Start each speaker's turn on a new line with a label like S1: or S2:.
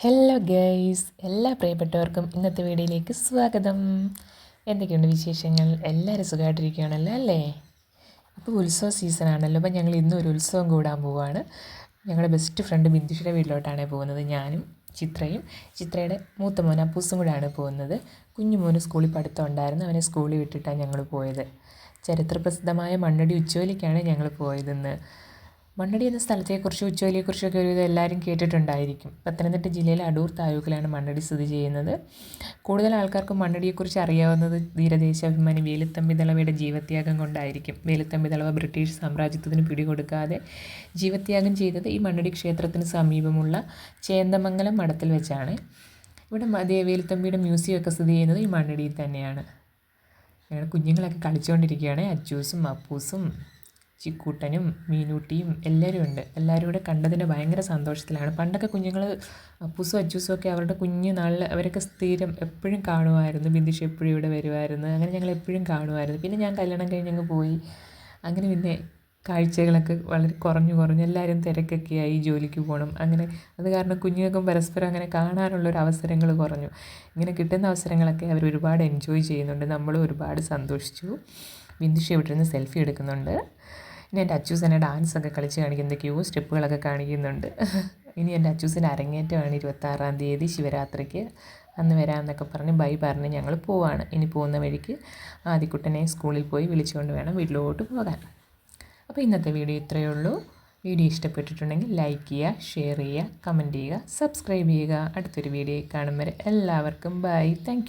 S1: Hello guys, എല്ലാ പ്രിയപ്പെട്ടവർക്കും ഇന്നത്തെ വീഡിയോയിലേക്ക് സ്വാഗതം. എന്തൊക്കെയുണ്ട് വിശേഷങ്ങൾ? എല്ലാവരും സുഖമായിട്ടിരിക്കുകയാണല്ലോ അല്ലേ? ഇപ്പോൾ ഉത്സവ സീസണാണല്ലോ. അപ്പോൾ ഞങ്ങൾ ഇന്നും ഒരു ഉത്സവം കൂടാൻ പോവുകയാണ്. ഞങ്ങളുടെ ബെസ്റ്റ് ഫ്രണ്ട് ബിന്ദുഷിയുടെ വീട്ടിലോട്ടാണ് പോകുന്നത്. ഞാനും ചിത്രയുടെ മൂത്ത മോൻ അപ്പൂസും കൂടെയാണ് പോകുന്നത്. കുഞ്ഞുമോന് സ്കൂളിൽ പഠിത്തം ഉണ്ടായിരുന്നു. അവനെ സ്കൂളിൽ വിട്ടിട്ടാണ് ഞങ്ങൾ പോയത്. ചരിത്രപ്രസിദ്ധമായ മണ്ണടി ഉച്ചോലിക്കാണ് ഞങ്ങൾ പോയതെന്ന്. മണ്ണടി എന്ന സ്ഥലത്തെക്കുറിച്ചും ഉച്ചോലിയെക്കുറിച്ചൊക്കെ ഒരുവിധം എല്ലാവരും കേട്ടിട്ടുണ്ടായിരിക്കും. പത്തനംതിട്ട ജില്ലയിലെ അടൂർ താലൂക്കിലാണ് മണ്ണടി സ്ഥിതി ചെയ്യുന്നത്. കൂടുതൽ ആൾക്കാർക്കും മണ്ണടിയെക്കുറിച്ച് അറിയാവുന്നത് ധീരദേശാഭിമാനി വേലുത്തമ്പി ദളവയുടെ ജീവത്യാഗം കൊണ്ടായിരിക്കും. വേലുത്തമ്പി ദളവ ബ്രിട്ടീഷ് സാമ്രാജ്യത്വത്തിന് പിടികൊടുക്കാതെ ജീവത്യാഗം ചെയ്തത് ഈ മണ്ണടി ക്ഷേത്രത്തിന് സമീപമുള്ള ചേന്ദമംഗലം മഠത്തിൽ വെച്ചാണ്. ഇവിടെ വേലുത്തമ്പിയുടെ മ്യൂസിയമൊക്കെ സ്ഥിതി ചെയ്യുന്നത് ഈ മണ്ണടിയിൽ തന്നെയാണ്. ഞങ്ങളുടെ കുഞ്ഞുങ്ങളൊക്കെ കളിച്ചുകൊണ്ടിരിക്കുകയാണ്. അച്ചൂസും അപ്പൂസും ചിക്കൂട്ടനും മീനൂട്ടിയും എല്ലാവരും ഉണ്ട്. എല്ലാവരും കൂടെ കണ്ടതിന് ഭയങ്കര സന്തോഷത്തിലാണ്. പണ്ടൊക്കെ കുഞ്ഞുങ്ങൾ അപ്പൂസും അച്ചൂസും ഒക്കെ അവരുടെ കുഞ്ഞു നാളിൽ അവരൊക്കെ സ്ഥിരം എപ്പോഴും കാണുമായിരുന്നു. ബിന്ദുഷ എപ്പോഴും ഇവിടെ വരുമായിരുന്നു. അങ്ങനെ ഞങ്ങൾ എപ്പോഴും കാണുമായിരുന്നു. പിന്നെ ഞാൻ കല്യാണം കഴിഞ്ഞങ്ങ് പോയി. അങ്ങനെ പിന്നെ കാഴ്ചകളൊക്കെ വളരെ കുറഞ്ഞു എല്ലാവരും തിരക്കൊക്കെയായി, ജോലിക്ക് പോകണം. അങ്ങനെ അത് കാരണം കുഞ്ഞുങ്ങൾക്കും പരസ്പരം അങ്ങനെ കാണാനുള്ളൊരു അവസരങ്ങൾ കുറഞ്ഞു. ഇങ്ങനെ കിട്ടുന്ന അവസരങ്ങളൊക്കെ അവർ ഒരുപാട് എൻജോയ് ചെയ്യുന്നുണ്ട്. നമ്മളും ഒരുപാട് സന്തോഷിച്ചു. ബിന്ദുഷ ഇവിടെ നിന്ന് സെൽഫി എടുക്കുന്നുണ്ട്. ഇനി എൻ്റെ അച്ചൂസ് എന്നെ ഡാൻസൊക്കെ കളിച്ച് കാണിക്കുന്നതൊക്കെയോ സ്റ്റെപ്പുകളൊക്കെ കാണിക്കുന്നുണ്ട്. ഇനി എൻ്റെ അച്ചൂസിൻ്റെ അരങ്ങേറ്റമാണ് 26-ാം തീയതി ശിവരാത്രിക്ക്. അന്ന് വരാമെന്നൊക്കെ പറഞ്ഞ് ബൈ പറഞ്ഞ് ഞങ്ങൾ പോവാണ്. ഇനി പോകുന്ന വഴിക്ക് ആദിക്കുട്ടനെ സ്കൂളിൽ പോയി വിളിച്ചുകൊണ്ട് വേണം വീട്ടിലോട്ട് പോകാൻ. അപ്പോൾ ഇന്നത്തെ വീഡിയോ ഇത്രയേ ഉള്ളൂ. വീഡിയോ ഇഷ്ടപ്പെട്ടിട്ടുണ്ടെങ്കിൽ ലൈക്ക് ചെയ്യുക, ഷെയർ ചെയ്യുക, കമൻറ്റ് ചെയ്യുക, സബ്സ്ക്രൈബ് ചെയ്യുക. അടുത്തൊരു വീഡിയോ കാണും വരെ എല്ലാവർക്കും ബൈ. Thank you.